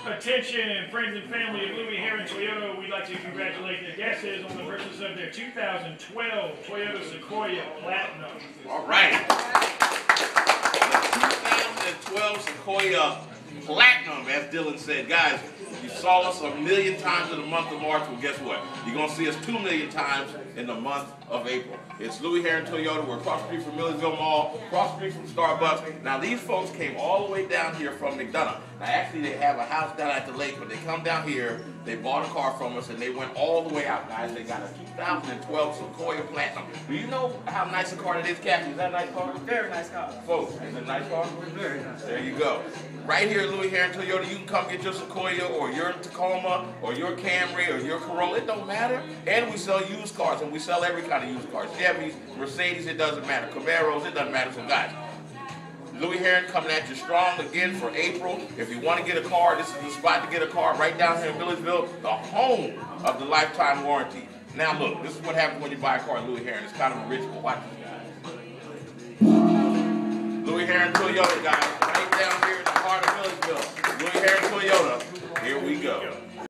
Attention, friends and family of Louis Heron Toyota, we'd like to congratulate the guests on the purchase of their 2012 Toyota Sequoia Platinum. All right. The 2012 Sequoia Platinum, as Dylan said. Guys, you saw us 1,000,000 times in the month of March. Well, guess what? You're going to see us 2,000,000 times in the month of April. It's Louis Heron Toyota. We're across the street from Millersville Mall, across the street from Starbucks. Now, these folks came all the way down here from McDonough. Now, actually, they have a house down at the lake, but they come down here, they bought a car from us, and they went all the way out, guys. They got a 2012 Sequoia Platinum. Do you know how nice a car that is, Kathy? Is that a nice car? Very nice car. Folks, is it a nice car? Very nice. There you go. Right here at Louis Heron Toyota, you can come get your Sequoia or your Tacoma or your Camry or your Corolla. It don't matter. And we sell used cars, and we sell every kind of used cars. Chevys, Mercedes, it doesn't matter. Camaros, it doesn't matter. So guys, Louis Heron coming at you strong again for April. If you want to get a car, this is the spot to get a car right down here in Millersville, the home of the lifetime warranty. Now look, this is what happens when you buy a car at Louis Heron. It's kind of a ritual. Watch this, guys. Louis Heron Toyota, guys.